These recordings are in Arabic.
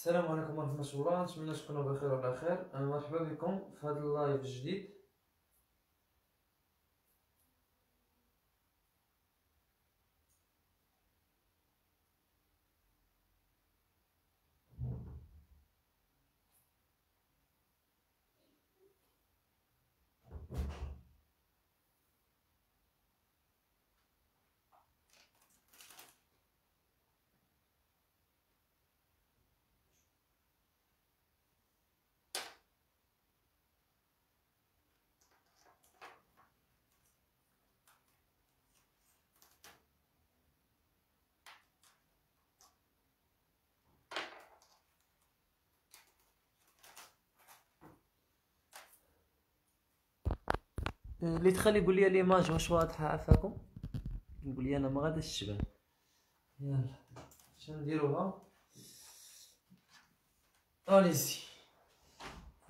السلام عليكم ورحمة الله، نتمنى تكونوا بخير وعلى خير. مرحبا بكم في هذا اللايف الجديد. اللي دخل يقول لي ليماج واش واضحة عفاكم، نقول لي انا ما غاداش تشبه. يلا شنو نديروها؟ اليزي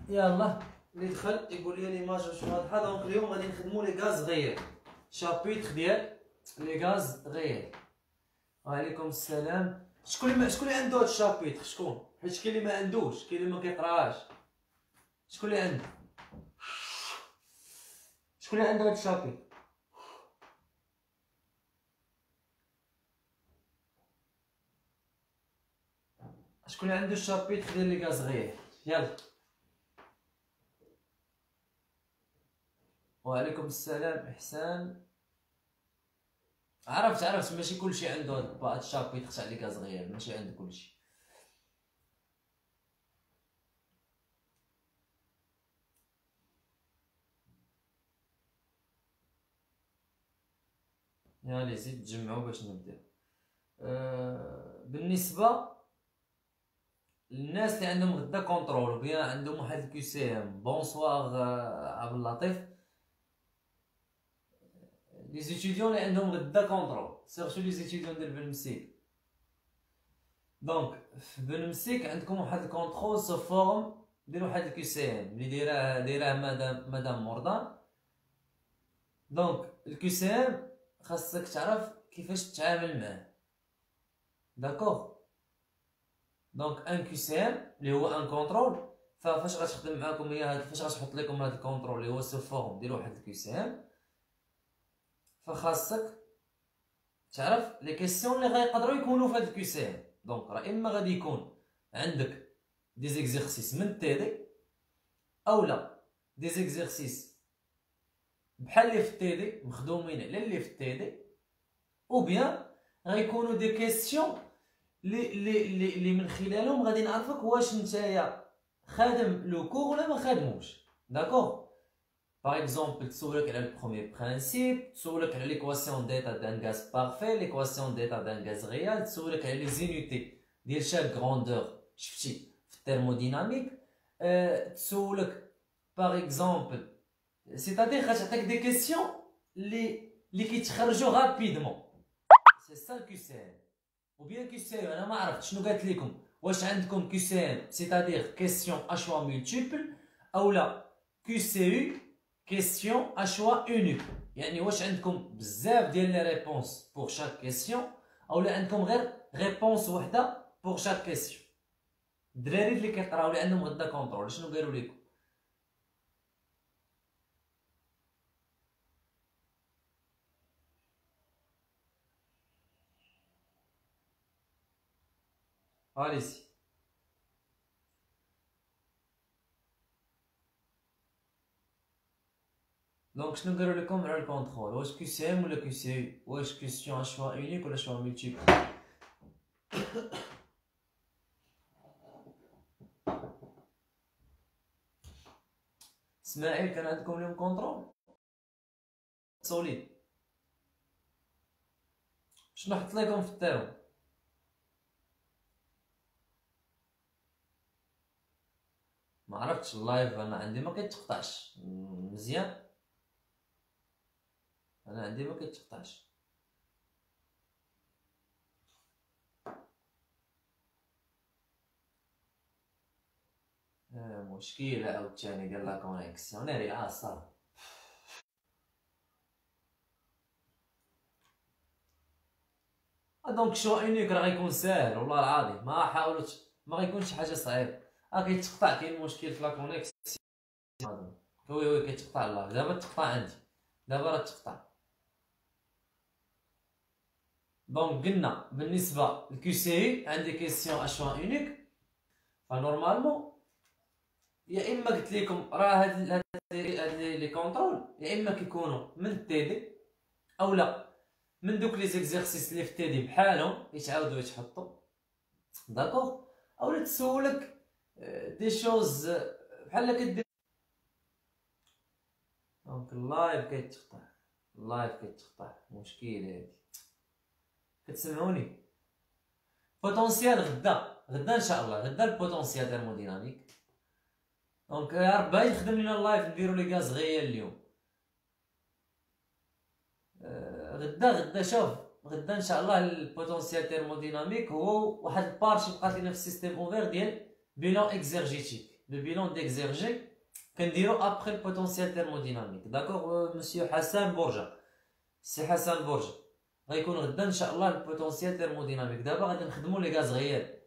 يلا. اللي دخل يقول لي ليماج واش واضحة. دونك اليوم غادي نخدمو لي غاز غيال، شابيتر ديال لي غاز غيال. وعليكم السلام. شكون اللي عنده هاد الشابيتر؟ شكون؟ حيت كاين اللي ما عندوش، كاين اللي ما كيقراهاش. شكون اللي عنده؟ شكون اللي عنده هاد الشابيتر؟ شكون اللي عنده الشابيتر ديال لي غاز غيال؟ يلا. وعليكم السلام احسان. عرفت ماشي كلشي عنده هاد الشابيتر تاع لي غاز غيال، ماشي عنده كلشي. يلا زيد تجمعوا باش نبداو. بالنسبه للناس اللي عندهم غدا كونترول وبيان عندهم واحد الكيو سي ام، بونسوار عبد اللطيف. لي زيتيديون اللي عندهم غدا كونترول سيرتو لي زيتيديون ديال بن مسيك. دونك في بن مسيك عندكم واحد الكونترول سو فورم ديال واحد الكيو سي ام اللي دايره مدام مردان. دونك الكيو سي ام خاصك تعرف كيفاش تتعامل معاه، داكوغ. دونك ان كيو سي ام اللي هو ان كونترول، فاش غتخدم معاكم هي فاش غتحط لكم هذا الكونترول اللي هو سو فورم ديال واحد الكيو سي ام، فخاصك تعرف لي كيسيون اللي غيقدروا يكونوا في هذا الكيو سي ام. دونك راه اما غادي يكون عندك دي زيكزيرسيس من تي دي، اولا دي زيكزيرسيس بحال اللي في التي دي مخدومين على اللي في التي دي، او بيان غيكونوا دي كيسيون اللي من خلالهم غادي نعرفك واش نتايا خادم لو كور ولا ما خادموش، داكوغ. باغ اكزومبل تسولك على البروميير برانسيپ، تسولك على ليكواسيون ديتا دان غاز بارفي، ليكواسيون ديتا دان غاز ريال، تسولك على لي زينيتي ديال شاك غروندور شفتي في الثيرموديناميك. تسولك باغ اكزومبل سيتادير غتعطيك دي كيسيون اللي كيتخرجوا رابيدمون. سي سا الكيو سي ام. ou bien QCM انا ما عرفت شنو قالت لكم، واش عندكم QCM c'est-à-dire question à choix multiple اولا QCU question à choix unique، يعني واش عندكم بزاف ديال لي ريبونس pour chaque question اولا عندكم غير ريبونس وحده pour chaque question. الدراري اللي كيقراو اللي عندهم غدا كونترول شنو قالوا لكم؟ allez-y. دونك شنو قالوا لكم على الكونترول؟ واش كيو سي ام ولا كيو سي يو؟ واش كيسيون شوا اونيك ولا شوا ملتيبل؟ اسماعيل كان عندكم اليوم كونترول سوليد؟ شنو حط لكم في التيرم؟ ما عرفتش اللايف انا عندي ما كيتقطعش مزيان، انا عندي ما كيتقطعش. مشكله عاوتاني ديال لا كونيكسيون ناري صافي. دونك شو اونيك راه غيكون ساهل والله العظيم. ما حاولوا ما غيكونش حاجه صعيبه. كيتقطع، كاين مشكل في لا كونيكسيون. وي كيتقطع. الله دابا تقطع عندي، دابا راه تقطع. دونك قلنا بالنسبه للكيو سي اي عندي كيسيون اشوا اونيك. فنورمالمون يا اما قلت لكم راه هاد لي كونترول يا اما كيكونوا من التي دي اولا من دوك لي زيكزيرسيس اللي في التي دي بحالهم يتعاودوا يتحطوا، داكوغ، اولا تسولك دي شوز بحال كدير. دونك اللايف كيتقطع، اللايف كيتقطع، مشكل هادي. كتسمعوني؟ بوتونسيال غدا ان شاء الله، غدا البوتونسيال تيرموديناميك. دونك يا ربي يخدم لينا اللايف نديرو لي غاز غيال اليوم. غدا شوف، غدا ان شاء الله البوتونسيال تيرموديناميك هو واحد البارتي بقات لينا في السيستيم اوفير ديال بيلون اكزيرجيتيك. لو بيلون ديكزيرجي كنديرو ابخي البوتونسيال تيرموديناميك. داكوغ مسيو حسن بورجا، سي حسن بورجا، غيكون غدا ان شاء الله البوتونسيال تيرموديناميك. دابا غادي نخدمو لي غاز غيال.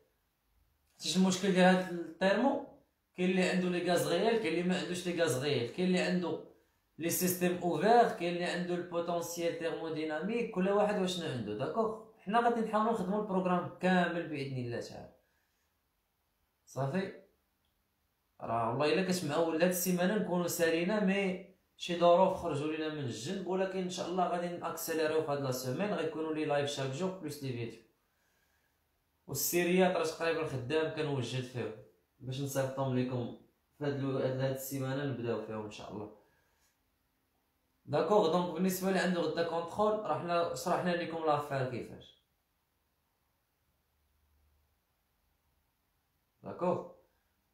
شتيش المشكل ديال هاد التيرمو؟ كاين اللي عنده لي غاز غيال، كاين اللي ما عندوش لي غاز غيال، كاين اللي عنده لي سيستيم اوفير، كاين اللي عنده البوتونسيال تيرموديناميك، كل واحد واشنو عنده. داكوغ، حنا غادي نحاولو نخدمو البروغرام كامل باذن الله تعالى. صافي، راه والله الا كتسمعوا هاد السيمانه نكونوا سالينا، مي شي ظروف خرجوا لينا من الجنب، ولكن ان شاء الله غادي ناكسيليريو في هاد لا سيمين. غيكونوا لي لايف شاك جور بلوس لي فيديو، والسيريات راه تقريبا خدام كنوجد فيهم باش نصيفطهم لكم في هاد السيمانه، نبداو فيهم ان شاء الله. داكوغ، دونك بالنسبه لي عنده غدا كونترول، راه حنا شرحنا لكم لافير كيفاش. داكوغ،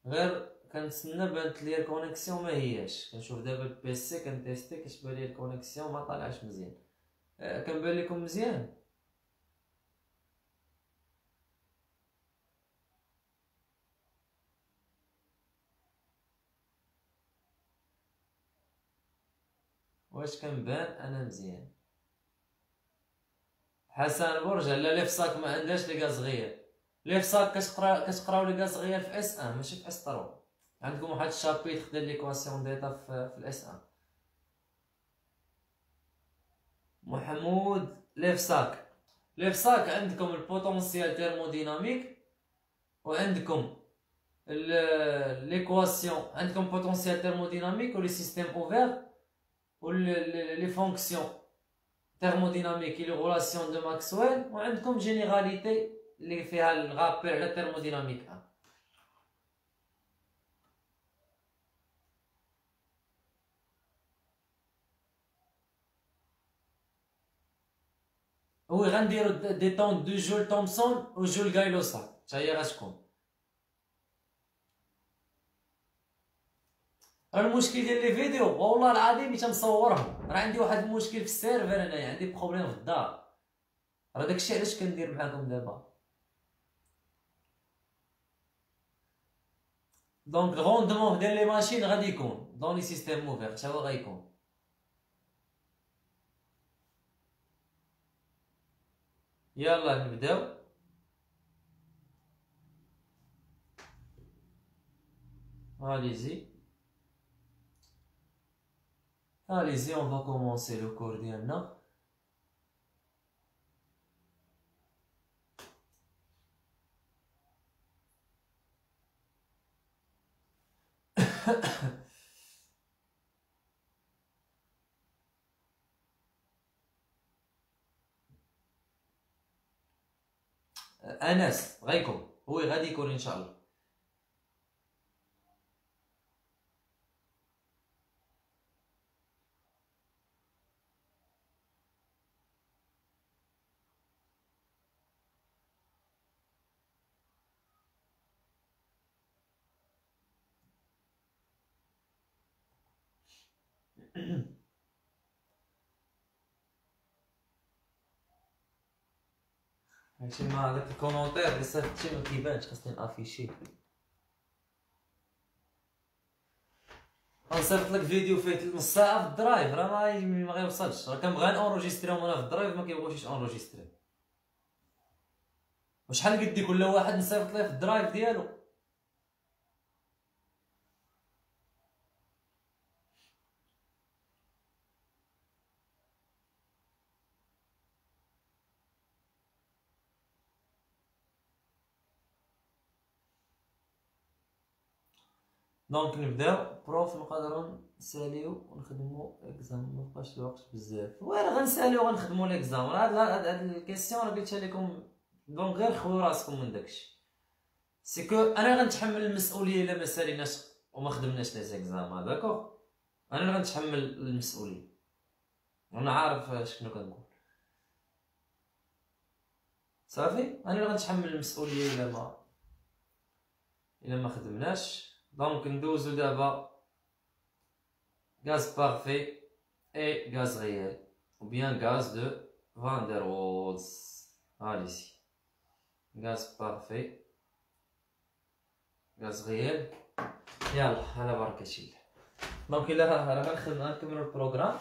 غير كنتسنى بانت لي الكونيكسيون ما هياش. كنشوف دابا البيسي كنتيستي، كتبان لي الكونيكسيون ما طالعش مزيان. كنبان لكم مزيان؟ واش كنبان انا مزيان؟ حسن برجة، لا لي فصاك ما عندهاش لي غاز غيال. لي فصاك كتقراو لي غاز غيال في اس 1 ماشي في اس 3. عندكم واحد الشابيتر ديال ليكواسيون ديتا في الاس 1. محمود، لي فصاك عندكم البوتونسيال تيرموديناميك، وعندكم ليكواسيون، عندكم بوتونسيال تيرموديناميك ولي سيستيم اوفير و لي فونكسيون thermodynamique et les relations de Maxwell, وعندكم généralité اللي فيها الغابير على thermodynamique 1. وي غنديرو دي طون دو جول تومسون و جول غايلوسا، حتى هي غتكون. المشكل ديال لي فيديو والله العظيم ملي تنصورهم راه عندي واحد المشكل في السيرفر، انايا عندي بروبليم في الدار. راه داكشي علاش كندير معاكم دابا. دونك الغوندمون ديال لي ماشين غادي يكون دون لي سيستيم اوفير، حتى هو غيكون. يلا نبداو. Allez-y, on va commencer le cours ديالنا. انس غيكون، وي غادي يكون ان شاء الله. هادشي مع داك الكومونتير اللي صيفطتي ما كيبانش، خاصني نافيشي. غنصيفط لك فيديو فيه نص ساعه في الدرايف، راه ما غيوصلش. راه كنبغي نونجستريهم انا في الدرايف، ما كيبغوش يونجستري. وشحال قدي كل واحد نصيفط ليه في الدرايف ديالو. دونك نبداو بروف، نقدروا نساليو ونخدمو اكزام، مبقاش الوقت بزاف. وين غنساليو ونخدمو ليكزام؟ هاد الكيسيون راه قلتها لكم، دونك غير خذوا راسكم من داكشي. سي كو انا غنتحمل المسؤوليه الا ما ساليناش وما خدمناش لي زيكزام، داكوغ؟ انا اللي غنتحمل المسؤوليه، وانا عارف شنو كنقول. صافي، انا اللي غنتحمل المسؤوليه الا ما خدمناش. دونك ندوزو دابا gaz parfait et gaz réel, ou bien gaz de Van der Waals. Allez ici, gaz parfait, gaz réel. يلا على بركة الله. دونك الا غنكملو البروغرام،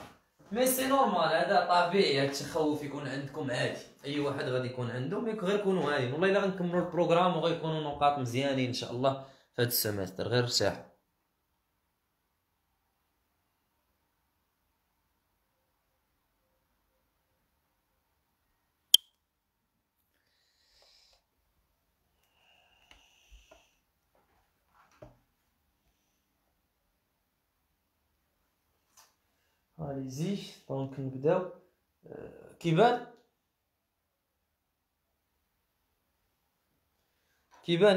مي سي نورمال، هذا طبيعي، هاد التخوف يكون عندكم عادي، اي واحد غادي يكون عنده، مي غير كونوا هايلين. والله الا غنكملو البروغرام وغيكونوا نقاط مزيانين ان شاء الله في هاد السيمستر، غير ارتاحوا. اليزي. دونك نبداو. كيبان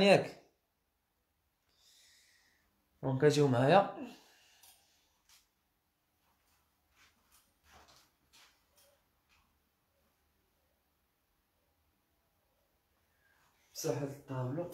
ياك؟ دونك اجيو معايا. مساحة الطابلو.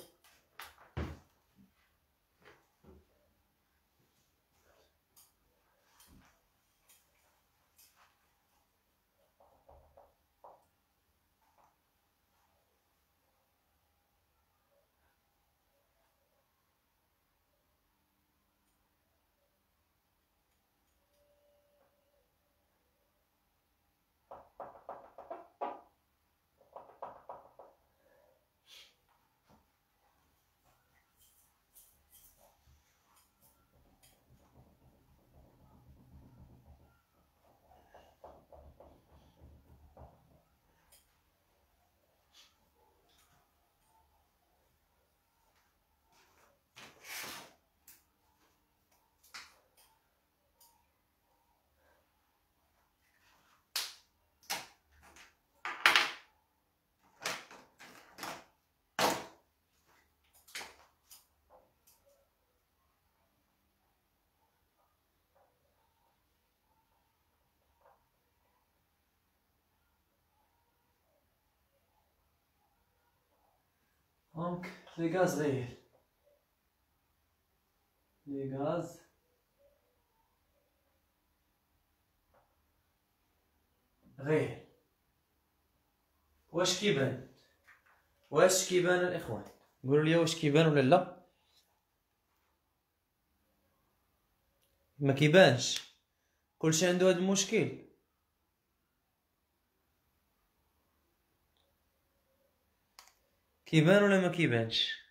دونك لي غاز غير، لي غاز غير. واش كيبان؟ واش كيبان الاخوان؟ قولوا لي واش كيبان ولا لا؟ ما كيبانش؟ كلشي عنده هذا المشكل؟ كيبان ولا ما كيبانش؟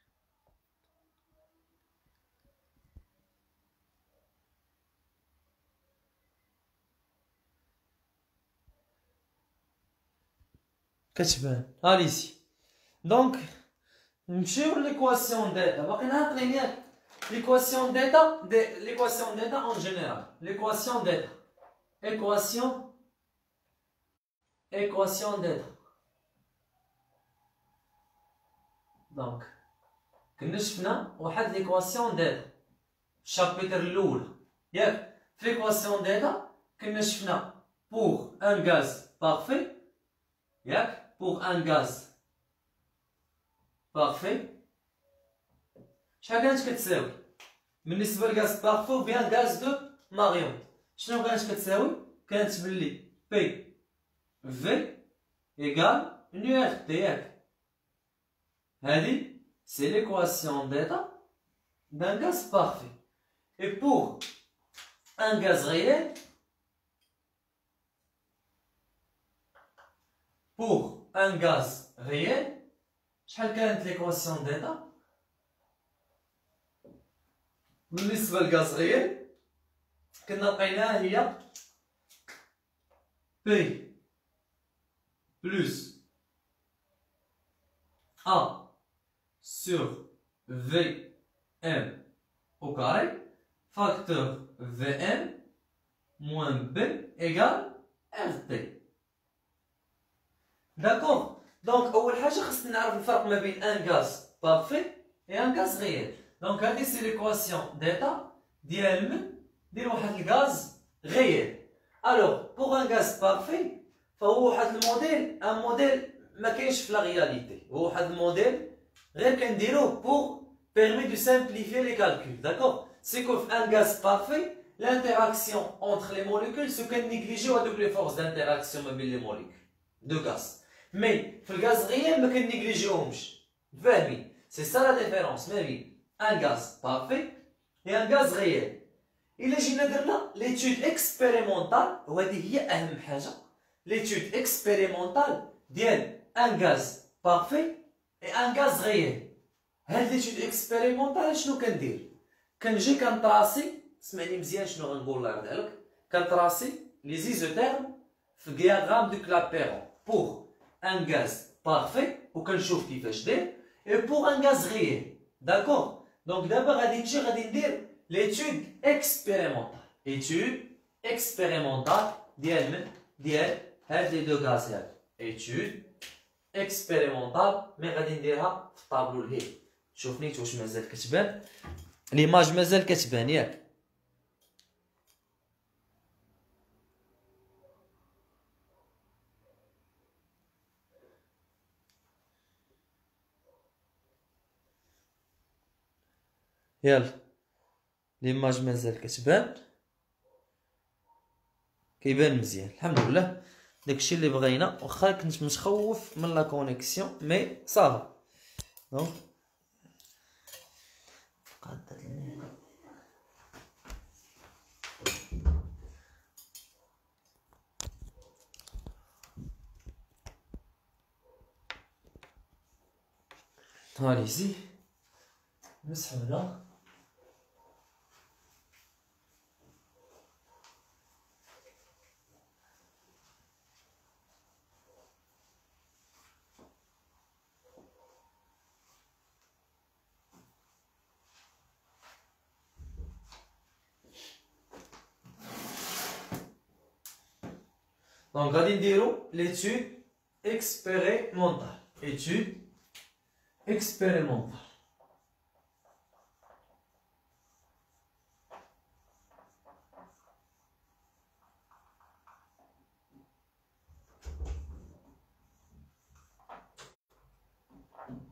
كتبان. اليسي. دونك نمشيو ليكواسيون ديتا. باقي ناقلين ياك؟ ليكواسيون ديتا، ليكواسيون ديتا اون جينيرال. ليكواسيون ديتا، ايكواسيون ديتا. دونك كنا شفنا واحد ليكواسيون ديتا في الشابيتر الاولى، ياك؟ في ليكواسيون ديتا كنا شفنا بوغ ان غاز بارفي، ياك؟ بوغ ان غاز بارفي شحال كانت كتساوي بالنسبه لغاز بارفي و بيان غاز دو ماريون؟ شنو كانت كتساوي؟ كانت بلي بي في ايكال نو ار تي، ياك؟ هادي سي ليكواسيون ديتا d'un gaz parfait. Et pour un gaz réel, شحال كانت ليكواسيون ديتا بالنسبه للغاز غيال؟ كنا لقيناها هي بي بلس A sur VM au carré, facteur VM moins B égale RT. D'accord? Donc, أول حاجة خصنا نعرف الفرق ما بين un gaz parfait et un gaz réel. Donc, هذه سي l'équation d'état ديال واحد الغاز réel. Alors, pour un gaz parfait, فهو واحد الموديل un modèle ما كاينش في لا رياليتي، هو واحد الموديل غير كنديروه pour permet de simplifier les calculs. D'accord? C'est qu'un gaz parfait, l'interaction entre les molécules, ce qu'on néglige à double force d'interaction avec les molécules de gaz. Mais في الغاز réel ما كنيجليجيوهمش. فاهمين؟ C'est ça la différence ما بين un gaz parfait et un gaz réel. إلا جينا درنا l'étude expérimentale وهذه هي أهم حاجة، l'étude expérimentale ديال un gaz parfait et un gaz réel. هاد l'étude expérimentale شنو كندير؟ كنجي كنطراسي، سمعني مزيان شنو غنقول الله يرضي عليك، كنطراسي لي زيزوتيرم في diagramme de Clapeyron pour un gaz parfait وكنشوف كيفاش داير et pour un gaz réel. D'accord? Donc دابا غادي نجي غادي ندير l'étude expérimentale. Étude expérimentale ديال من؟ ديال هاد لي دو غاز هاد. étude expérimentale مي غادي نديرها في الطابلو لهيه. شوف نيت واش مازال كتبان ليماج مازال كتبان ياك؟ يلا ليماج مازال كتبان كيبان مزيان الحمد لله. داكشي اللي بغينا، واخا كنت متخوف من لا كونيكسيون مي صافا. دونك هاني زي نمسحو هنا. Donc غادي نديرو l'étude expérimentale. Étude expérimentale.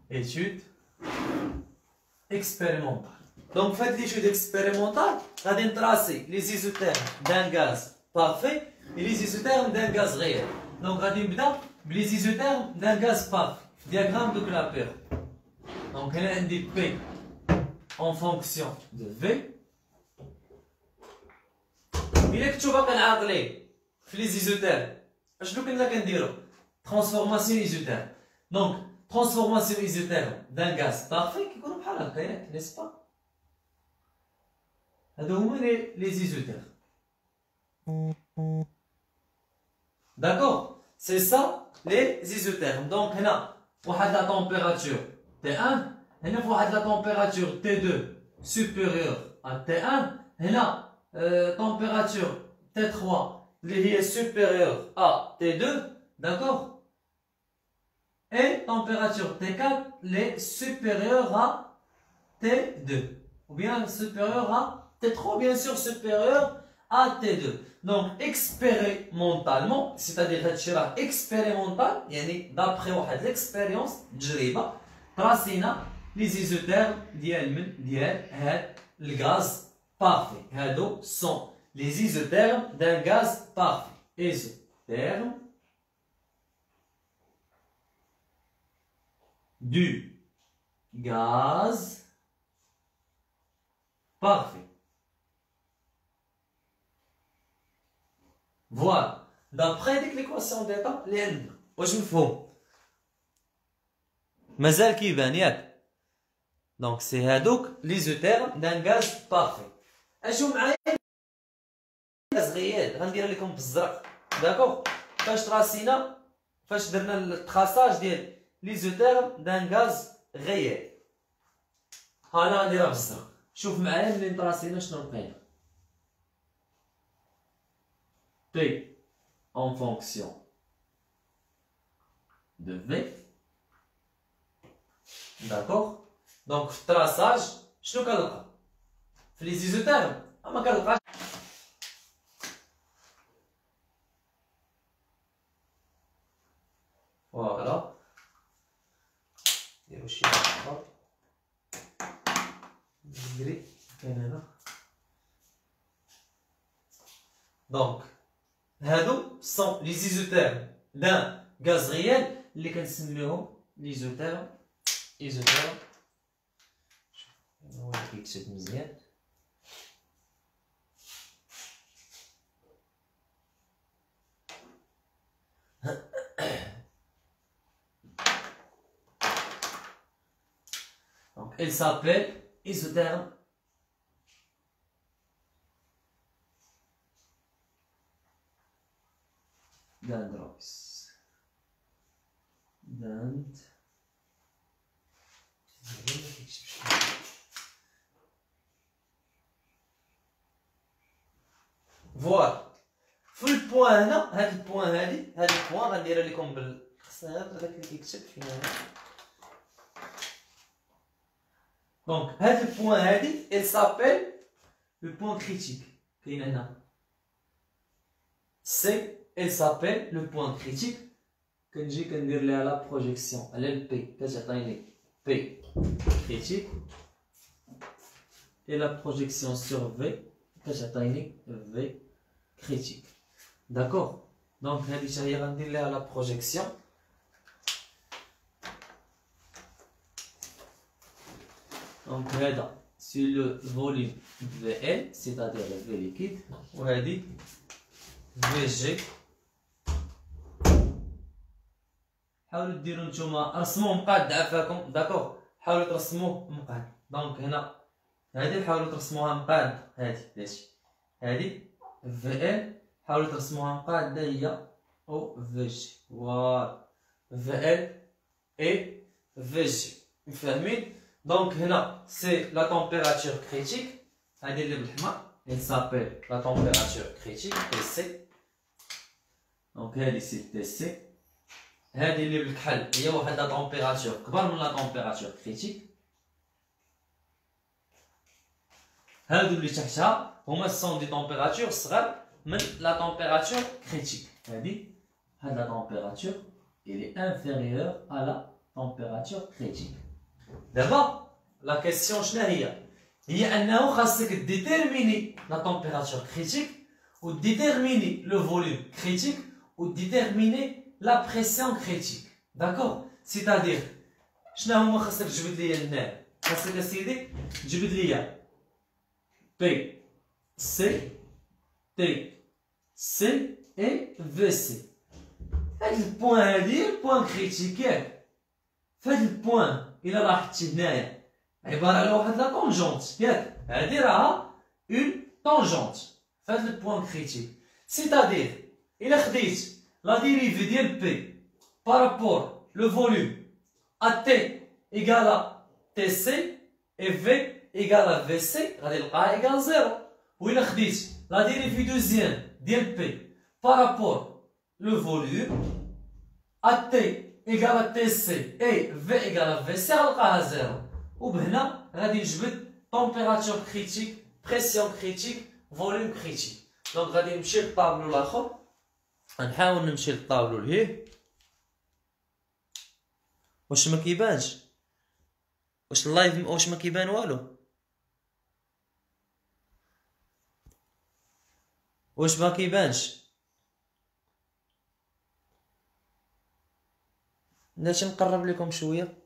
Étude expérimentale. Donc faites l'étude expérimentale, غادي نطراسي les isothermes d'un gaz parfait et les isothermes d'un gaz réel. Donc غادي نبدا بلي isothermes d'un gaz parfait. Diagramme de Clapeyron. Donc هنا عندي P en fonction de V. إلا كنتو باقيين عاقلين في لي زيزوتيرم اشنو كنا كنديرو؟ transformation isotherme. Donc transformation isotherme d'un gaz parfait كيكونوا بحال هكا ياك n'est-ce pas؟ هادو هما لي زيزوتيرم. D'accord? C'est ça les isothermes. Donc هنا واحد لا température T1, هنا فواحد لا température T2 supérieure à T1, هنا température T3 اللي هي supérieure à T2, d'accord? Et température T4 اللي est supérieure à T2 ou bien supérieure à T3 bien sûr supérieure à T2. Donc expérimentalement, c'est-à-dire هادشي راه expérimental يعني d'après واحد l'expérience تجربة راسينا لي زيزوتيرم ديال من ديال هاد الغاز بارفي. هادو سون لي زيزوتيرم دان غاز بارفي. ايزوتيرم du gaz parfait. Voilà. D'après l'équation d'état اللي عندنا واش مفهوم؟ مازال كيبان ياك. دونك سي هادوك ليزوتيرم دان غاز بارفي. اجيو معايا غاز غيال غنديرها لكم بالزرق داكوغ. فاش تراسينا فاش درنا التراساج ديال ليزوتيرم دان غاز غيال، ها انا غنديرها بالزرق. شوف معايا ملي تراسينا شنو لقينا. P en fonction de V. D'accord. Donc, في التراساج شنو كنلقى؟ في لي زيزوتيرم ما كنلقاش. فوالا. نديرو شي اخر. نجري كاين هنا. دونك هادو سون لي زيزوتيرم دان غاز ريال اللي كنسميوهم ليزوتيرم ايزوتيرم. هو اللي كيكتب مزيان. Donc, elle s'appelle isotherme d'Androx. فوالا. في البوان هنا هاد البوان هادي هاد البوان غنديرها لكم خصنا غير هذاك اللي كيكتب فين هنا. دونك هاد البوان هادي elle s'appelle le point critique. كاين هنا سي elle s'appelle le point critique. كنجي كندير ليها لا بروجيكسيون على البي كتعطيني بي critique et la projection sur V كتعطيني V critique. D'accord. Donc هادي حتى هي غندير ليها لا بروجيكسيون. Donc هذا c'est le volume VL c'est-à-dire le V liquide. وهادي VG. حاولوا ديروا نتوما رسموه مقاد عافاكم. داكوغ. حاولوا ترسموه مقاد. دونك هنا هادي حاولوا ترسموها مقاد. هادي VL حاولوا ترسموها مقادة هي او VG. فوالا VL et VG. فاهمين؟ دونك هنا سي لا تمبيراتور كريتيك. هادي اللي بالحمر elle s'appelle la température critique TC. دونك هادي سي TC. هادي اللي بالكحل هي واحد لا تمبيراتور كبر من لا تمبيراتور كريتيك. هادو اللي تحتها هما سون دي تمبيراتور صغار من لا تمبيراتور كريتيك. هادي هاد لا تمبيراتور elle est inférieure à la température critique. دابا لا كيسيون شنو هي انه خاصك ديتيرميني لا تمبيراتور كريتيك و ديتيرميني لو فوليوم كريتيك و ديتيرميني لا بريسيون كريتيك. داكوغ. سيتادير شنو هما خاصك تجبد ليا هنا؟ خاصك اسيدي تجبد ليا بي سي تي سي اي في سي. هاد البوان هادي البوان كريتيك ياك. فهاد البوان الا لاحظتي هنايا عباره على واحد لا طونجونت ياك. هادي راها اون طونجونت فهاد البوان كريتيك. سيتادير الا خديت لا ديريفي ديال بي بارابور لو فوليوم ا تي ايكالا تي سي اي في ايكالا في سي غادي نلقاها ايكال زيرو. و الا خديت لا ديريفي دوزيام ديال بي بارابور لو فوليوم ا تي ايكالا تي سي اي في ايكالا في سي غنلقاها زيرو. وبهنا غادي نجبد تمبيراتور كريتيك بريسيون كريتيك فوليوم كريتيك. دونك غادي نمشي للطابلو الاخر. غنحاول نمشي للطابلو لهيه. واش ما كيبانش؟ واش اللايف واش ما كيبان والو؟ واش ما كيبانش؟ ناش نقرب لكم شويه.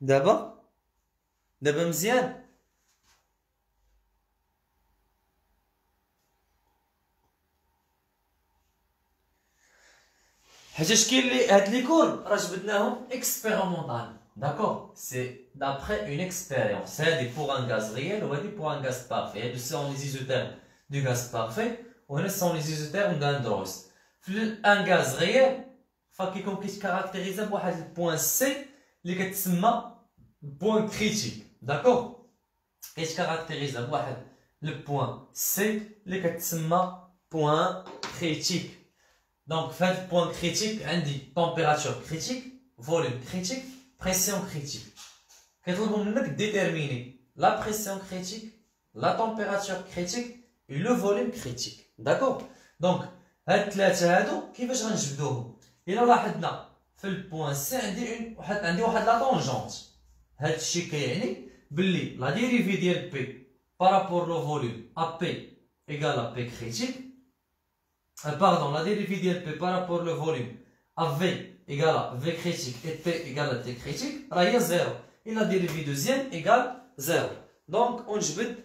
دابا مزيان. حيتاش كاين لي هاد لي كورب راه جبدناهم اكسبيريمونطال. داكور، سي دابخي اون اكسبيريونس. هادي بوغ ان غاز ريال وهادي بوغ ان غاز بارفي. هادو سون لي زيزوتيرم دو غاز بارفي وهنا سون لي زيزوتيرم داندروس. في ان غاز ريال فكيكون كيتكاركتيريزا بواحد البوان سي اللي كتسمى بوان كريتيك. داكور، كيتكاركتيريزا بواحد البوان سي اللي كتسمى بوان كريتيك. Donc, fait point critique, on dit température critique, volume critique, pression critique. Qu'est-ce qu'on veut déterminer? La pression critique, la température critique et le volume critique. D'accord? Donc, هاد الثلاثة هادو كيفاش غنجبدوهم؟ إلا لاحظنا في البوان سي عندي واحد لا طونجونت. هاد الشيء كيعني بلي لا ديريفي ديال بي بارابور لو فوليوم ا بي إيكال ا بي كريتيك. Pardon, la dérivée de P par rapport au volume à V égale à V critique et P égale à T critique, il y a 0. Et la dérivée deuxième égale 0. Donc, on jette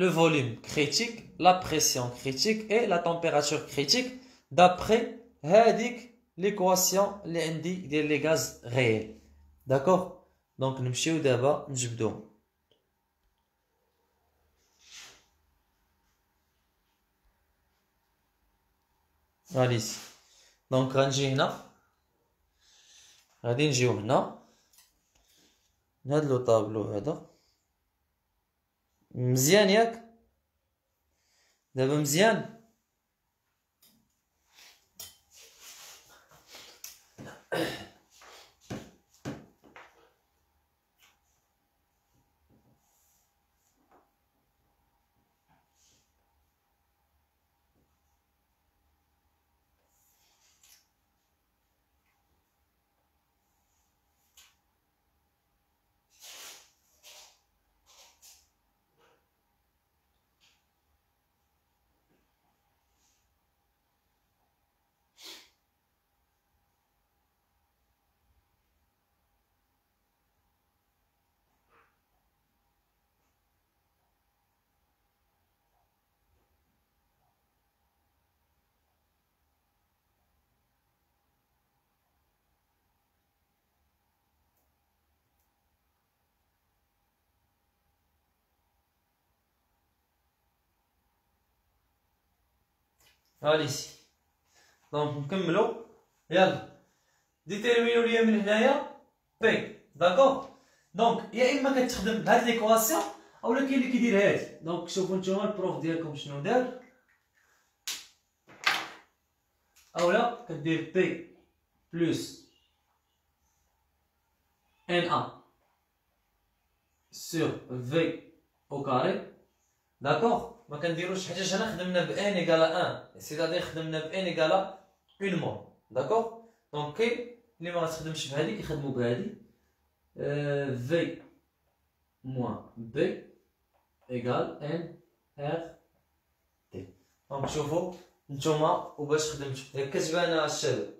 le volume critique, la pression critique et la température critique d'après l'équation des gaz réels. D'accord? Donc, nous allons d'abord نجبدو. Allez, donc غنجي هنا، غادي نجيو هنا لهاد لو طابلو هذا مزيان ياك؟ دابا مزيان؟ Allez, donc نكملو. يلا ديتيرمينو ليا من هنايا بي. داكور، دونك يا اما كتخدم بهاد ليكواسيون اولا كاين اللي كيدير هادي. دونك شوفو نتوما البروف ديالكم شنو دار، اولا كدير بي بلس ان ا سور في او كاري. داكور، ما كنديروش حيتاش هنا خدمنا ب ان ايكال 1 سيتادير خدمنا ب ان ايكال اون مول. داكور، دونك كاين اللي ما غتخدمش بهادي كيخدمو بهادي في موان بي ايكال ان ار تي. دونك شوفو نتوما وباش خدمتو ياك كتبان الشباب.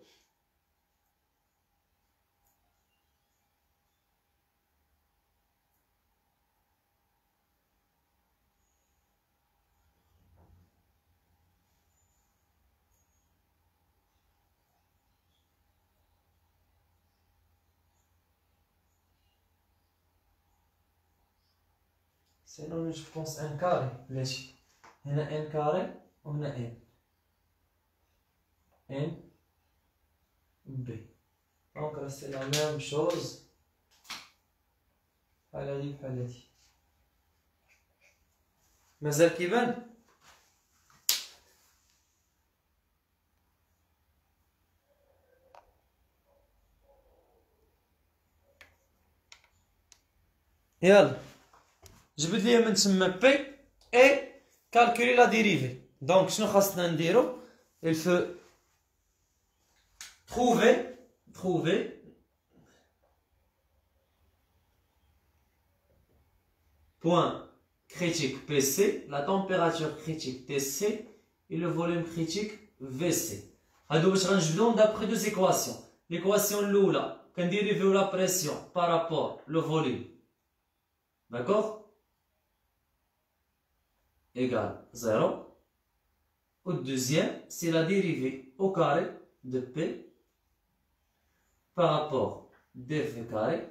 Sinon, je pense un carré. Il y a un carré, on a N. N, B. Donc là, c'est la même chose. Halali, halali. مازال كيبان؟ يلا جبد لي من تما بي اي كالكولي لا ديريفي. دونك شنو خاصنا نديرو؟ il faut trouver point critique PC, la température critique TC et le volume critique VC. هادو باش غنجبدوهم d'après deux équations. l'équation الاولى كنديريفيو la pression par rapport le volume, d'accord, égale 0. Au deuxième, c'est la dérivée au carré de P par rapport dv carré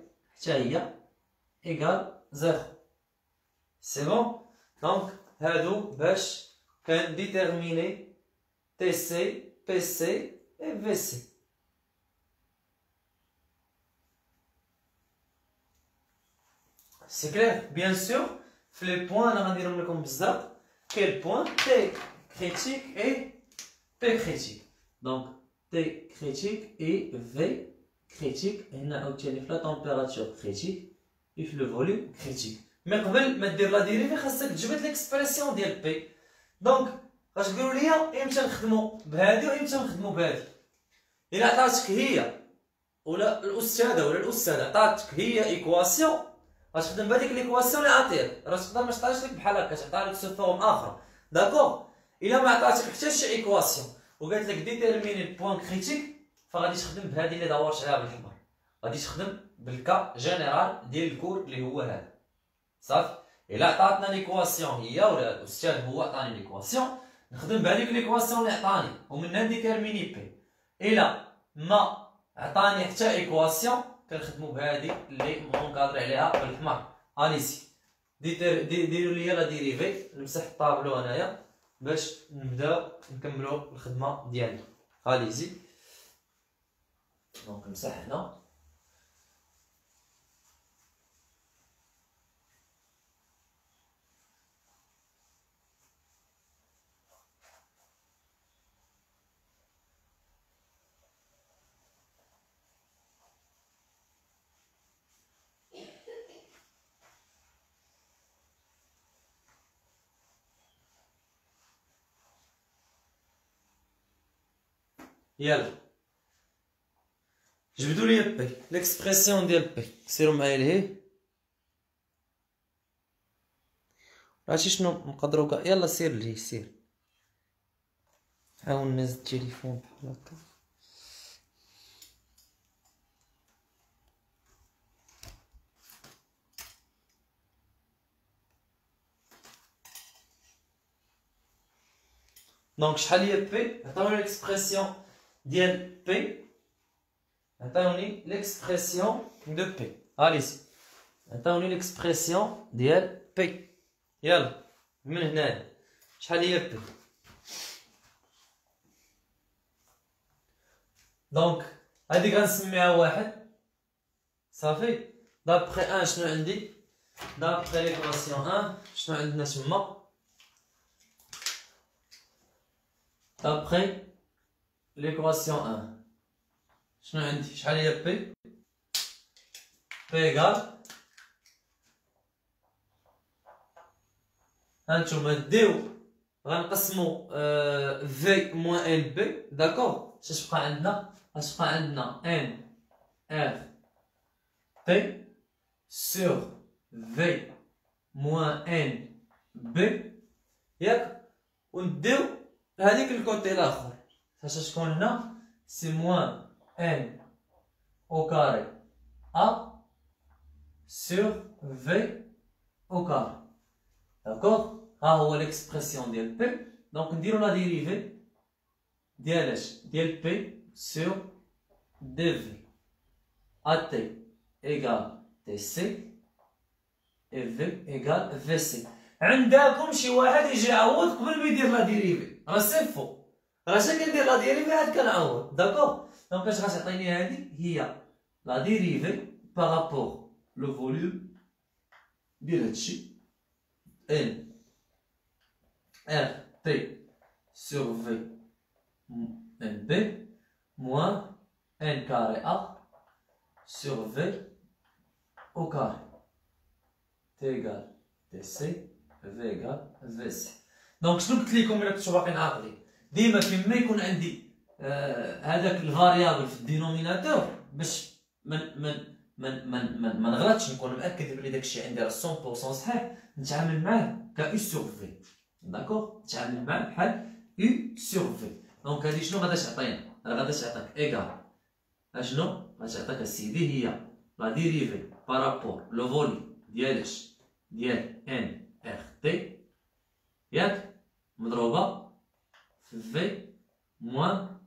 égale 0. C'est bon? Donc, هادو باش كنديتيرميني TC, PC et VC. C'est clair? Bien sûr, les points, on va dire comme ça. Quel point? T critique et P critique. Donc, T critique et V critique. Et on a obtenu la température critique et le volume critique. Mais quand même, mettre la dérivée, je vais l'expression de P. Donc, اش تقولوا لي امتى نخدموا بهذه وامتى نخدموا بهذه؟ الا عطاتك هي ولا الاستاذه عطاتك هي ايكواسيون غتخدم بهذيك ليكواسيون اللي عطيتك، راه تقدر ما تعطيش لك بحال هكا، تعطيها لك سو فورم اخر، داكوغ. الا ما عطاتك حتى شي ايكواسيون وقالت لك ديتيرميني البوان كريتيك، فغادي تخدم بهذه اللي دورت عليها بالحمر، غادي تخدم بالكا جينيرال ديال الكور اللي هو هذا، صافي. الا عطاتنا ليكواسيون هي ولا الاستاذ هو عطاني ليكواسيون، نخدم بهذيك ليكواسيون اللي عطاني ومنها نديتيرميني بي. الا ما عطاني حتى ايكواسيون كنخدمو بهذيك اللي مونكادري عليها بالحمر. اليسي ديروا لي لا ديريفي، نمسح الطابلو هنايا باش نبداو نكملو الخدمه ديالنا. اليسي دونك نمسح هنا. يلا جبدوا لي بي ليكسبرسيون ديال بي، سيروا معايا لهيه. عرفتي شنو نقدروا كاع؟ يلا سير لهيه سير، حاول نهز التليفون بحال هكا. دونك شحال هي بي؟ عطاوني ليكسبرسيون ديال بي، عطاوني ليكسبرسيون دو بي. اليسي عطاوني ليكسبرسيون ديال بي. يلا من هنايا شحال هي بي؟ دونك هادي غنسميها واحد، صافي. دابخي ان شنو عندي؟ دابخي ليكواسيون ان شنو عندنا تما؟ D'après l'équation 1, شنو عندي؟ شحال هي P؟ P égale هانتوما ديو غنقسمو V moins LB، داكوغ. اش بقى عندنا؟ اش بقى عندنا N R P sur V moins N B، ياك؟ ونديو هذيك الكوتي الاخر فاش تكون هنا سي موان ان او كاري ا سور في او كاري، داكوغ. ها هو ليكسبرسيون ديال بي. دونك نديرو لا ديريفي ديال اش؟ ديال بي سور دي في ا تي ايغال تي سي اي في ايغال في سي. عندكم شي واحد يجي يعوض قبل ما يدير لا ديريفي؟ راه سيفو، راه شا كندير لا ديريفي عاد كنعوض، داكوغ. دونك اش غتعطيني هادي؟ هي لا ديريفي بارابور لو فوليوم ديال هادشي ان ار تي سور في ان بي موان ان كاري ا سور في او كاري تي ايغال تي سي في ايغال في سي. دونك شنو قلت لكم الا كنتو باقيين عاقلين؟ ديما كيما يكون عندي هذاك الفاريابل في الدينوميناتور، باش ما نغلطش، نكون مأكد بلي داكشي عندي راه 100% صحيح، نتعامل معاه كا سور في، داكوغ. نتعامل معاه بحال سور في. دونك هادي شنو غادا تعطينا؟ راه غادا تعطيك ايغال اشنو غتعطيك السيدي هي لا ديريفي بارابور لو فوليوم ديال ان ار تي ياك مضروبه في في موان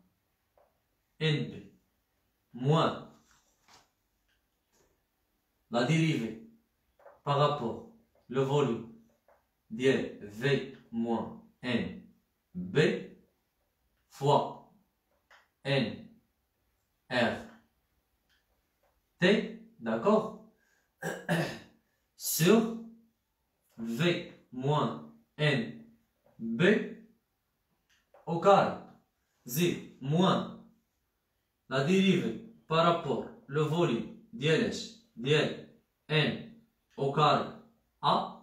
ان بي موان لا ديريفي بارابور لو فوليوم ديال في موان ان بي فوا ان R T, d'accord, sur V moins N B au carré. Z moins la dérivée par rapport le volume ديال N au carré A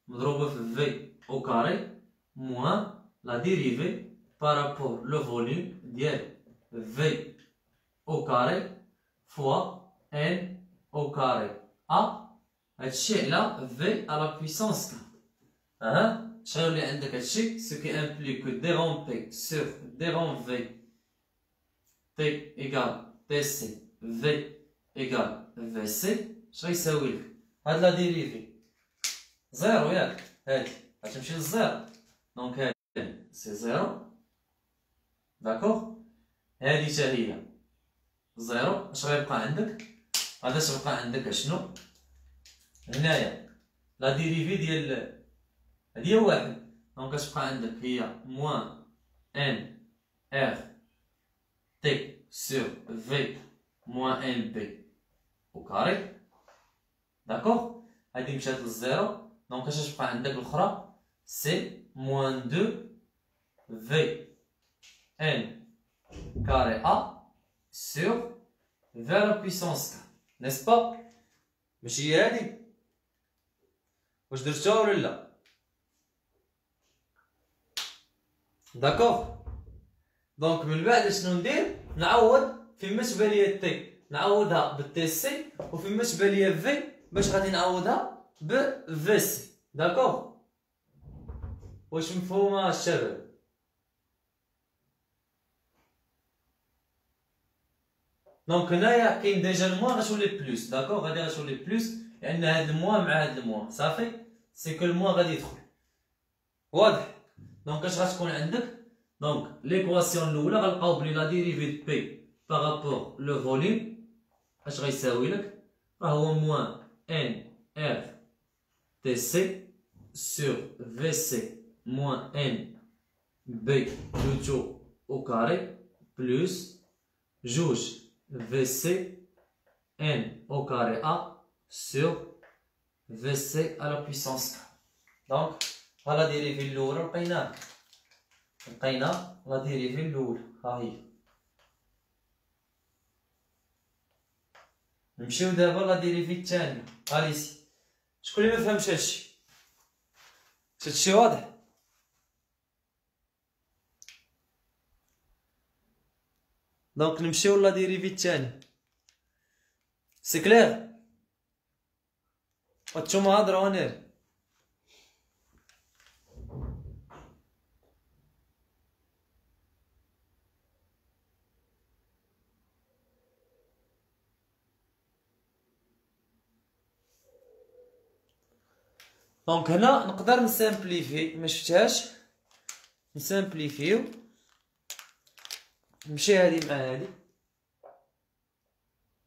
مضروبة في V au carré moins la dérivée par rapport le volume ديال V au carré fois n au carré a هادشي على v à la puissance 4 شغيولي عندك هادشي ce qui implique que d rond p sur d rond v t égale tc v égale vc شغيساوي لك هاد لا ديريفي زيرو ياك هادي غتمشي للزيرو دونك هادي سي زيرو داكوغ هادي حتى هي زيرو اش غيبقى عندك غادي تبقى عندك اشنو هنايا لا ديريفي ديال هادي هي واحد دونك كتبقى عندك هي موان ان ار تي سور في موان ان بي او كاري داكوغ هادي مشات للزيرو دونك اش تبقى عندك الاخرى سي موان 2 في ان كاري ا sur vers la puissance 4 n'est-ce pas ماشي هي هادي واش درتوها ولا لا داكوغ دونك من بعد شنو ندير نعوض فين ما تبان ليا تي نعوضها بالتي سي وفين ما تبان ليا في باش غادي نعوضها بفي سي داكوغ واش مفهومه الشباب دونك هنايا كاين ديجا الموان غتولي بلوس داكوغ غادي غتولي بلوس لان هاد الموان مع هاد الموان صافي سي كو الموان غادي يدخل واضح دونك اش غتكون عندك دونك ليكواسيون الاولى غنلقاو بلي لا ديريفي دو بي بارابور لو فوليوم اش غيساوي لك راه هو موان ان ار تي سي سور في سي موان ان بي بلوتو او كاري بلوس جوج VC n au carré A sur VC à la puissance 4 donc la dérivée الأولى لقينا لا ديريفي الأولى ها هي نمشيو دابا لا ديريفي الثانية اليسي شكون اللي مفهمش هادشي واضح دونك نمشيو لا ديريفي الثاني سي كلير وانتوما هضروا نير دونك هنا نقدر نسامبليفي ما شفتهاش نسامبليفيو نمشي هادي مع هادي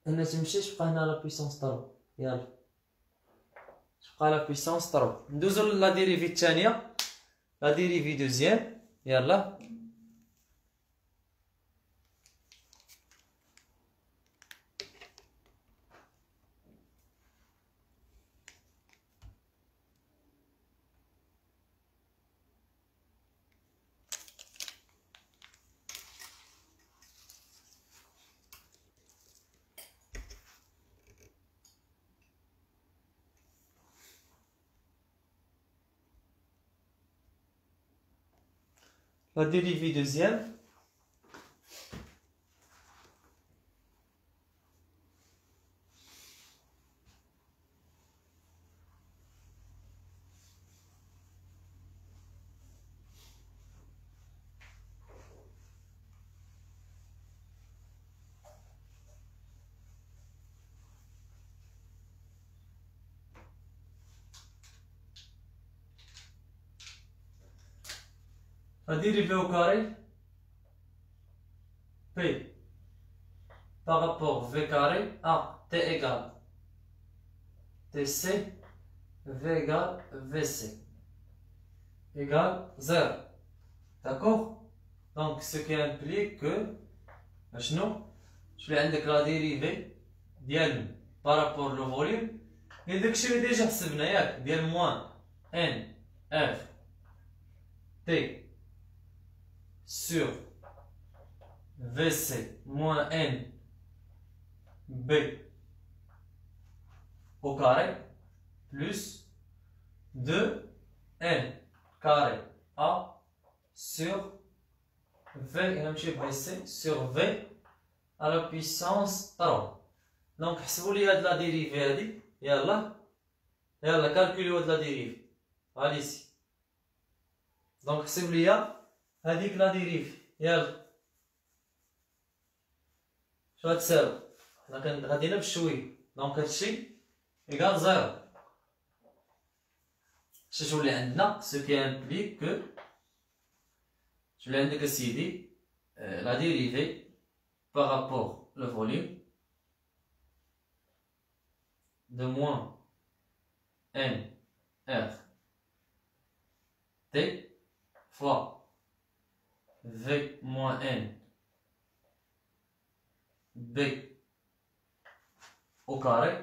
هنا تمشي تبقى هنا لا بويسونس 3 يلا تبقى لا بويسونس 3 ندوزو لا ديريفي الثانيه لا ديريفي دوزيام يلا la dérivée deuxième la dérivée au carré P par rapport V carré à T égale TC, V égale VC égale 0. D'accord? Donc ce qui implique que je vais عندك la dérivée ديال par rapport au volume et داكشي اللي ديجا حسبنا ياك ديال moins N R T sur VC moins N B au carré plus 2 N carré A sur V VC sur V à la puissance 3. Donc حسبوا لي هاد لا ديريفي هادي يلا كالكوليو هاد لا ديريفي هادي سي. دونك حسب لي هاديك لا ديريفي يلا شنو غتساوي؟ حنا غادينا بشويه دونك هادشي ايكال 0. شنو اللي عندنا سو كي امبليك كو شنو اللي عندك اسيدي لا ديريفي par rapport le volume de moins N R T fois V moins N B au carré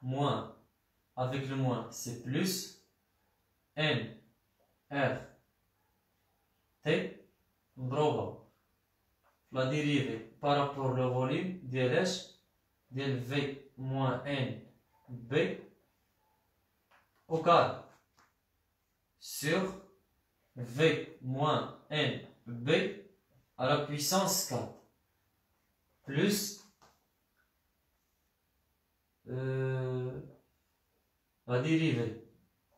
moins avec le moins c'est plus N R T مضروبة la dérivée par rapport au volume ديال ديال V moins N B au carré sur V moins N B à la puissance 4 plus la dérivée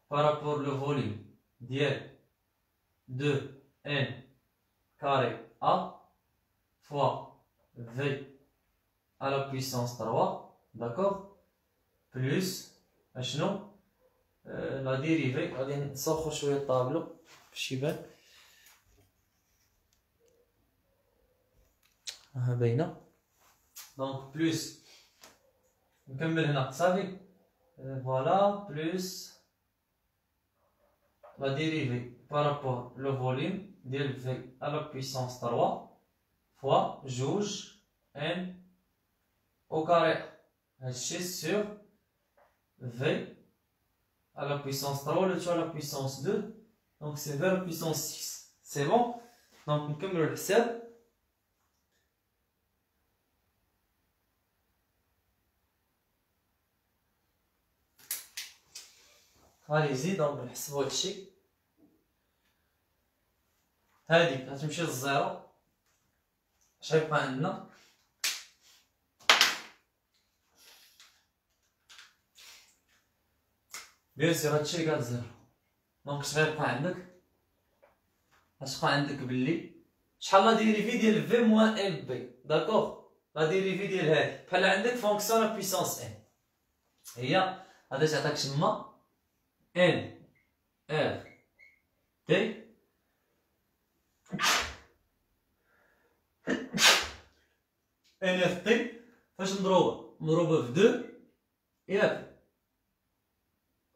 par rapport au volume ديال 2 N carré A fois V à la puissance 3, d'accord, plus la dérivée, غادي نسخر شويه الطابلو باش يبان ها باينه. دونك بلس نكمل هنا صافي فوالا بلس la dérivée par rapport au volume ديال V à la puissance 3 fois جوج N au carré هادشي sur V à la puissance 3 ou à la puissance 2 donc c'est vers la puissance 6. C'est bon? Donc نكملو الحساب. غادي دونك نحسبو هادشي هادي غتمشي للزيرو اش غيبقى عندنا بيان سير هادشي كاع زيرو. دونك اش غيبقى عندك غتبقى عندك بلي شحال لا ديريفي ديال في موان ال بي داكوغ. لا ديريفي ديال هادي بحال عندك فونكسيون لا بويسونس ان هي غادي تعطيك تما ان ار تي ان اف تي فاش مضروبه في 2 ياك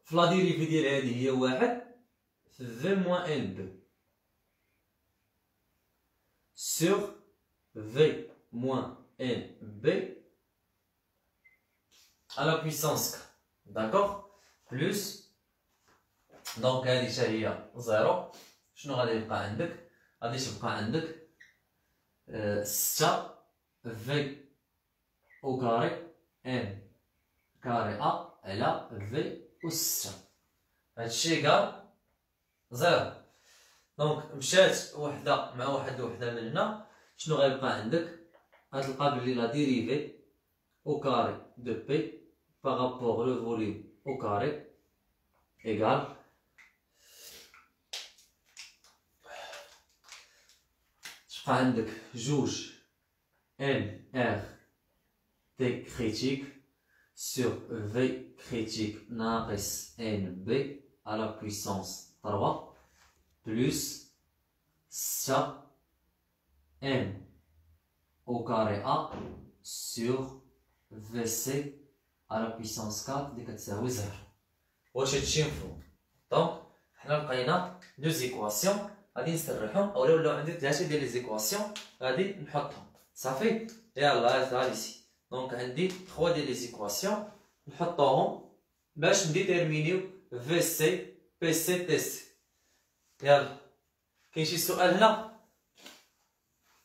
في لا ديريفي ديال هادي هي واحد في في موان ان بي سور في موان ان بي à la puissance 4 d'accord plus دونك هادي حتى هي زيرو. شنو غادي يبقى عندك؟ غادي تبقى عندك 6 في او كاري ان كاري ا على في أس 6 هادشي كاع زيرو. دونك مشات وحده مع واحد وحده من هنا شنو غيبقى عندك؟ غتلقى بلي لا ديريفي au carré de P par rapport au volume au carré égale تبقى عندك جوج N R T critique sur V critique ناقص N B à la puissance 3 plus ça n au carré A sur VC à la puissance 4 اللي كتساوي 0. واش هادشي مفهوم؟ دونك حنا لقينا دو زيكواسيون غادي نستريحهم اولا ولاو عندي 3 ديال لي زيكواسيون غادي نحطهم صافي. يلاه هادي سي دونك عندي 3 ديال لي زيكواسيون نحطوهم باش نديتيرمينيو في سي بي سي تي سي. يلا كاين شي سؤال هنا؟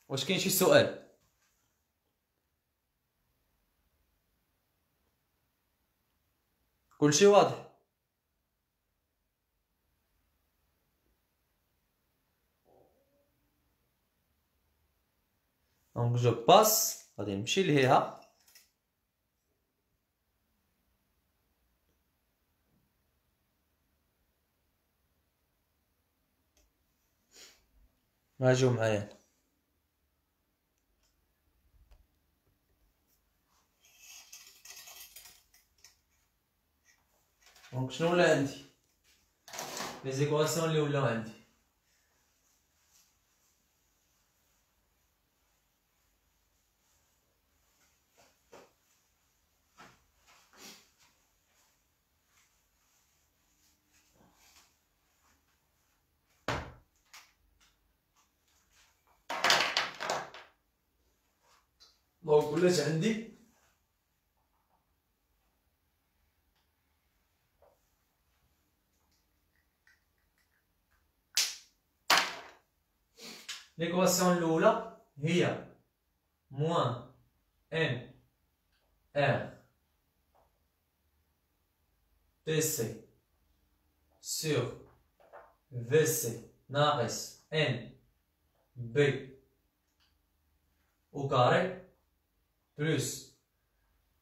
واش كاين شي سؤال؟ كلشي واضح؟ دونك جو باس غادي نمشي ليها. راجعوا معايا. دونك شنو ولا عندي؟ لي زيكواسيون اللي ولاو عندي دونك ولات عندي ليكواسيون الاولى هي موان ان ار تي سي سور في سي ناقص ان بي او كاري بلس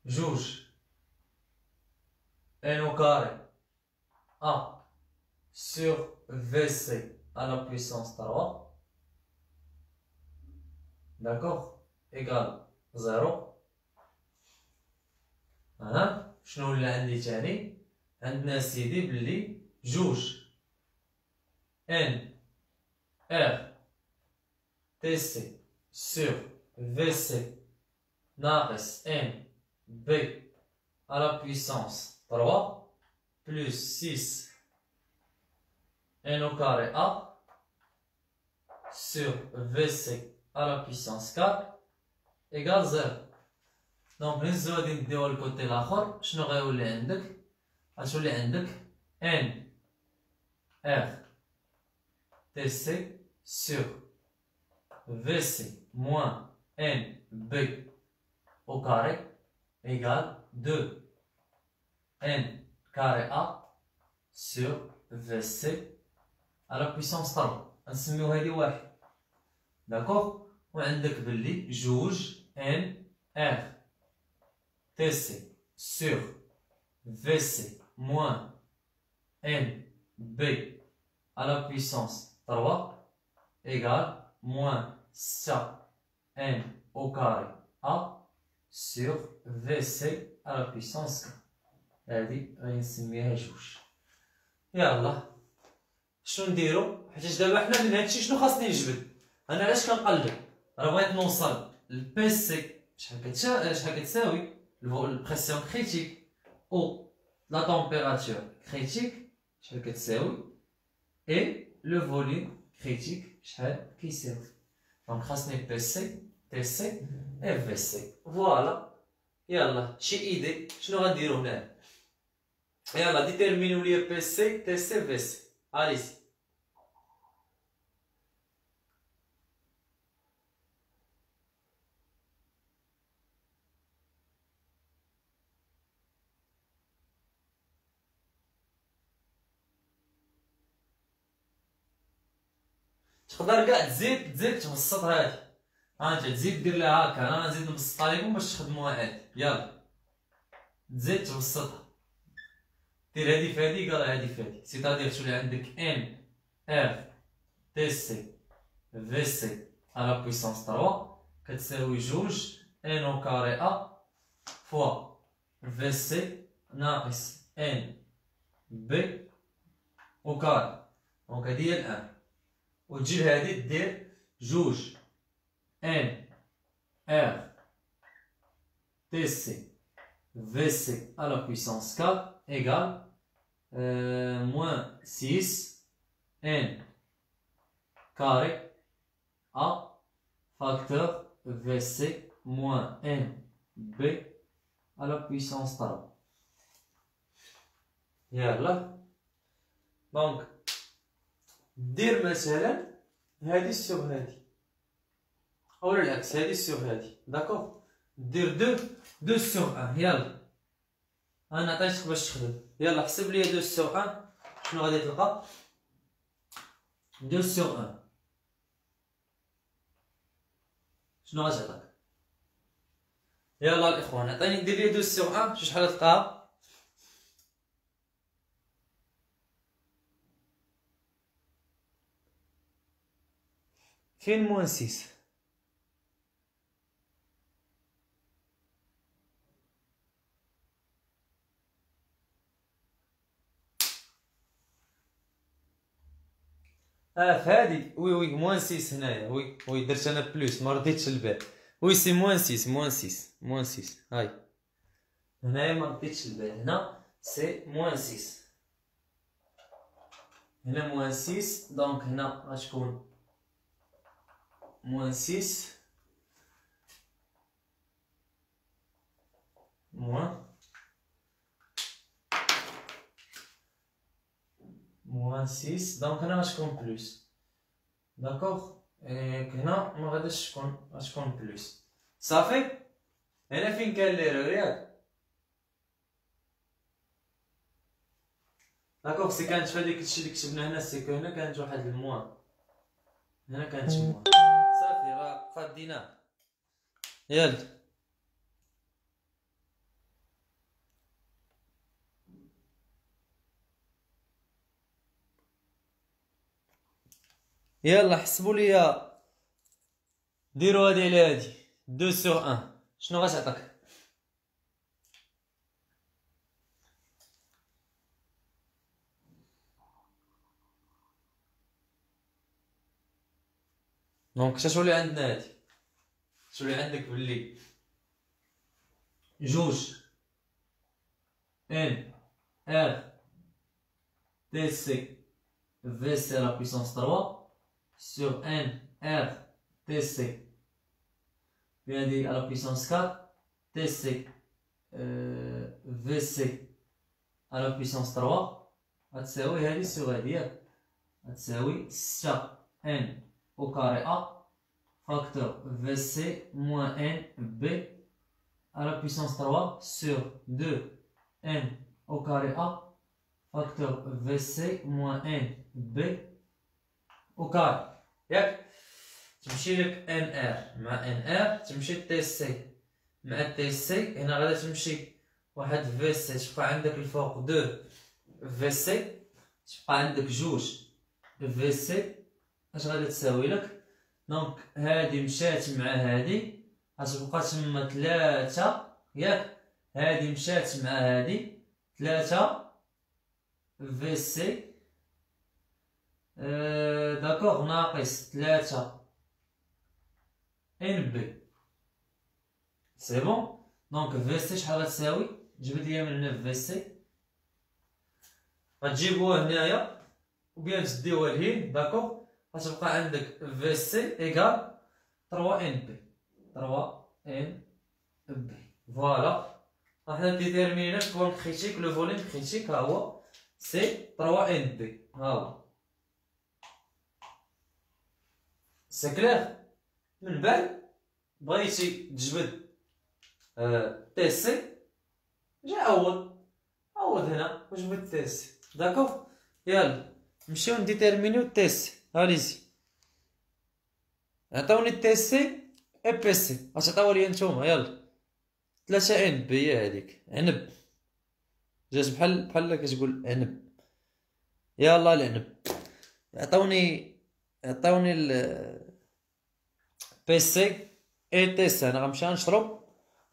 جوج ان او كاري ا سور في سي à la puissance 3 d'accord égal 0. شنو ولا عندي تاني؟ عندنا سيدي بلي جوج ان ار تي سي سور في سي ناقص ان بي à la puissance 3 plus 6 n au carré a sur VC à la puissance 4 égale 0. دونك نزيدو غادي نديوها الكوتي الاخر. شنو غيولي عندك؟ غتولي عندك ان ار تي سي سور في سي موان ان بي au carré égale 2 n carré a sur VC à la puissance 3. غنسميو هادي واحد داكوغ. وعندك بلي جوج ان ار تي سي سور في سي موان ان بي à la puissance 3 égale موان 6 n au carré a sur VC à la puissance 4. هادي غنسميها جوج. يلا شنو نديرو؟ حيت دابا حنا من هادشي شنو خاصني نجبد؟ انا علاش كنقلب؟ راه بغيت نوصل لبي سي شحال كتساوي البريسيون كريتيك او لا تمبيراتور كريتيك شحال كتساوي اي لو فوليوم كريتيك شحال كيساوي. دونك خاصني بي سي تي سي اف في سي. فوالا يلا شي ايدي شنو غنديرو هنا؟ يلا ديتيرمينيو لي بي سي تي سي في سي. اليسي تقدر كاع تزيد تبسط هادي. انت تزيد دير لها هكا. انا نزيد نبسطها لكم باش تخدموها عادي. يلا تزيد تبسطها. دير هادي في هادي قال هادي في هادي. سيتادير تولي عندك ان ار تي سي في سي على لا بويسونس 3 كتساوي جوج ان او كاري ا فوا في سي ناقص ان بي او كاري. دونك هادي هي الان وتجي لهادي دير جوج ان ار تي سي في سي à la puissance 4 égale moins 6 n carré a facteur VC moins NB à la puissance 3. يلا دونك دير مثلا هادي سيغ هادي اولا العكس هادي سيغ هادي داكوغ دير دو سيغ ان. يلا انا عطيتك باش تخدم. يلا حسب لي دو سيغ ان شنو غادي تلقى. دو سيغ ان شنو غتعطيك؟ يلا الاخوان عطيني دير لي 2 سور 1 شحال تلقاها؟ فين موان 6 فهادي وي موان 6 هنايا وي درت انا بلوس ما رديتش البال. وي سي موان 6 هاي هنايا ما رديتش البال. هنا سي موان 6 هنا موان 6 دونك هنا غتكون موان 6 موان 6 دونك هنا غتكون بلوس. داكوغ هنا ما غاديش تكون غتكون بلوس صافي. هنا فين كان ليرور ياك داكوغ سي كانت في هاديك الشيء اللي كتبنا هنا سي كو هنا كانت واحد الموان هنا كانت موان صافي راه قاديناه. يلا يلا حسبوا لي ديروا هادي على هادي 2 سور 1 شنو غتعطيك؟ دونك شنو اللي عندنا هادي شنو اللي عندك باللي جوج ان ار تي سي في سي لا بويسونس 3 sur n r tc bien dit à la puissance 4 tc vc à la puissance 3 غتساوي هادي سيغ هادي ياك غتساوي 6 n au carré a facteur vc moins n b à la puissance 3 sur 2 n au carré a facteur vc moins n b au carré ياك تمشي لك ان ار مع ان ار تمشي تي سي مع تي سي. هنا غادا تمشي واحد في سي تبقى عندك الفوق 2 في سي تبقى عندك جوج في سي اش غادا تساوي لك. دونك هادي مشات مع هادي غتبقى تما 3 ياك هادي مشات مع هادي 3 في سي داكوغ ناقص 3 ان بي سي بون. دونك في سي شحال غتساوي؟ جبد ليا من هنا في سي غتجيبوها هنايا وبيان تديوها لهين داكوغ غتبقى عندك في سي ايكال 3 ان بي 3 ان بي فوالا. حنا ديتيرمينا البوان كريتيك لو فوليم كريتيك ها هو سي 3 ان بي ها هو سي كلير. من بعد بغيتي تجبد تي سي جي عوض هنا وجبد تي سي داكوغ. يلا نمشيو نديتيرمينيو تي سي اليزي عطاوني تي سي اي بي سي غتعطيوها ليا نتوما. يلا 3 ان بي هي هاديك عنب جات بحال كتقول عنب. يلا العنب عطاوني ال بي سي اي تي سي. انا غنمشي نشرب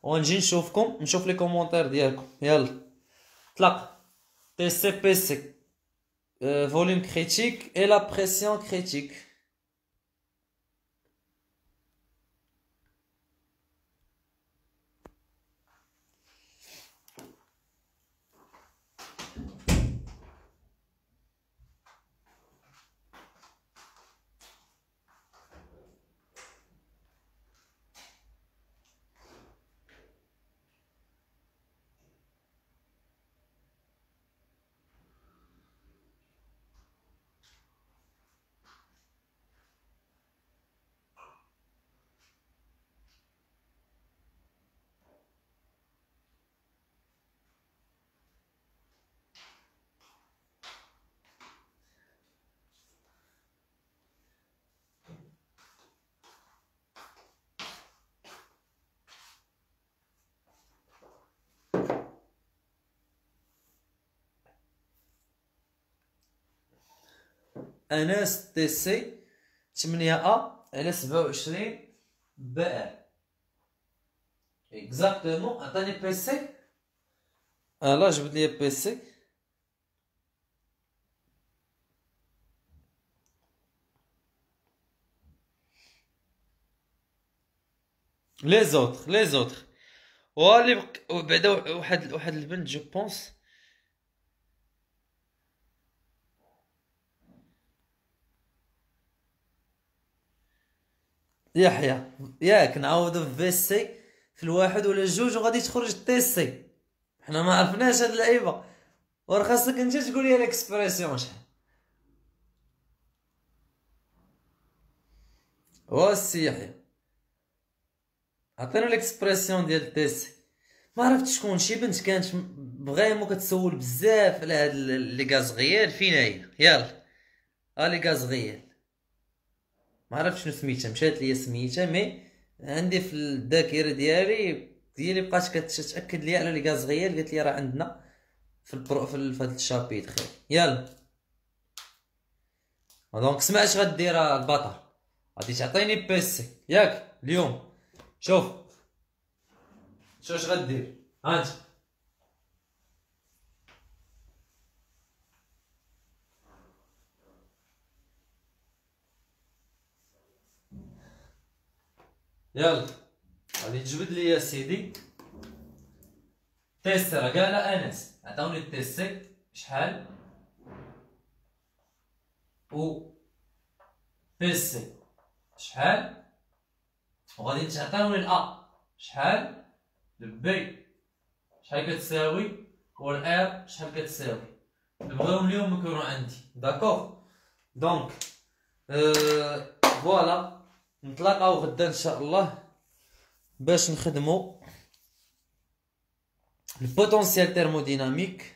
ونجي نشوفكم نشوف لي كومونتير ديالكم. يلا طلق تي سي بي سي volume critique et la pression critique. انس تي سي 8 ا على 27 بي ار. اكزاكتومون عطاني بي سي. لا جبد لي بي سي. لي زوتر واللي بعدا واحد البنت جو بونس. يحيى ياك نعاودو في سي في الواحد ولا الجوج وغادي تخرج تي سي. حنا ما عرفناش هاد اللعيبه، ورا خاصك انت تقول لي الاكسبرسيون شحال. واسي يحيى عطينا الاكسبرسيون ديال تي سي. ما عرفت شكون، شي بنت كانت فريمون كتسول بزاف على هاد لي غازغيال. فين هي؟ يلا لي غازغيال ما عرفتش شنو سميتها، مشات ليا سميتها مي عندي في الذاكره ديالي هي اللي بقات كتاكد لي على لي غازغيال. قالت لي راه عندنا في هاد الشابيتر خير. يلا دونك سمع اش غدير البطل. غادي تعطيني بيسي ياك اليوم. شوف اش غدير. هانت يلا غادي تجبد لي يا سيدي تيسي. راه قال انس عطاوني التيسي شحال و بيسي شحال، وغادي تعطيوني الا شحال، البي شحال كتساوي، والار شحال كتساوي. نبغيهم اليوم يكونوا عندي. داكوغ دونك فوالا نتلاقاو غدا ان شاء الله باش نخدمو البوتونسيال تيرموديناميك.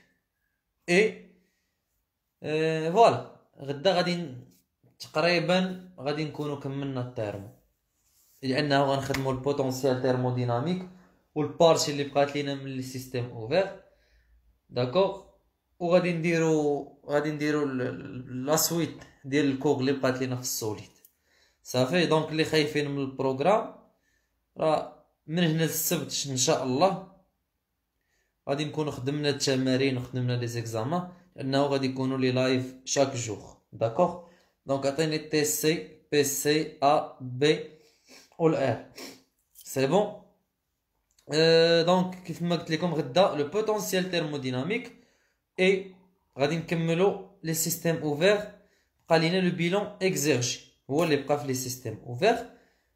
اي فوالا غدا غادي تقريبا غادي نكونو كملنا التيرمو، لانه غنخدمو البوتونسيال تيرموديناميك والبارتي اللي بقات لينا من لي سيستيم اوفير. داكوغ وغادي نديرو لا سويت ديال الكوغ اللي بقات لينا في السوليد. صافي دونك اللي خايفين من البروغرام راه من هنا للسبت ان شاء الله غادي نكونو خدمنا التمارين وخدمنا لي زيكزامان، لانه غادي يكونوا لي لايف شاك جور. داكوغ دونك عطيني تي سي بي سي ا بي والار سي بون. دونك كيف ما قلت لكم غدا لو بوتونسيال تيرموديناميك اي غادي نكملو لي سيستيم اوفير. بقى لينا لو بيلون اكزيرجي هو اللي بقى في لي سيستيم اوفير.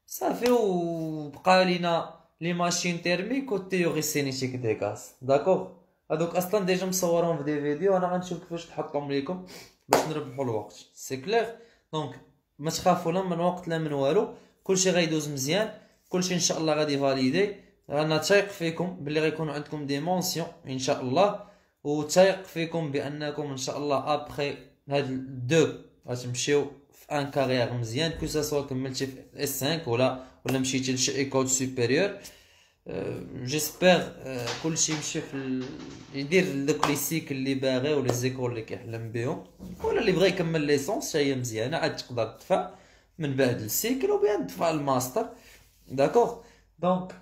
صافي وبقى لينا لي ماشين تيرميك و تيوري سينيتيك دي غاز. داكوغ هادوك اصلا ديجا مصورهم في دي فيديو، انا غنشوف كيفاش نحطهم ليكم باش نربحوا الوقت. سي كلير دونك ما تخافوا لا من وقت لا من والو، كلشي غيدوز مزيان، كلشي ان شاء الله غادي فاليدي. انا تايق فيكم بلي غيكونوا عندكم دي مونسيون ان شاء الله، وتايق فيكم بانكم ان شاء الله ابخي هاد دو غتمشيو في ان كارير مزيان، كو سوا كملتي في اس 5 ولا مشيتي لشي ايكول سوبيريور. جيسبر كلشي يمشي في يدير دوك لي سيكل اللي باغي ولا زيكول اللي كيحلم بهم، ولا اللي بغى يكمل ليسونس هي مزيانه عاد تقدر تدفع من بعد السيكل وبيان تدفع الماستر. داكوغ دونك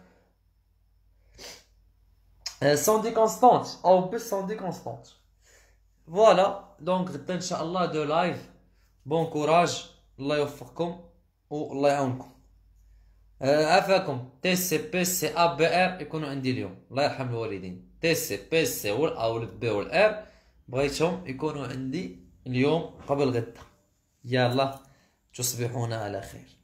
سون دي كونستانت او بس سون دي كونستانت. فوالا دونك غدا ان شاء الله دو لايف. بون كوراج، الله يوفقكم والله يعاونكم. عافاكم. تي سي بي سي ا بي ار يكونوا عندي اليوم، الله يرحم الوالدين. تي سي بي سي والا والبي والار بغيتهم يكونوا عندي اليوم قبل غدا. يلا تصبحون على خير.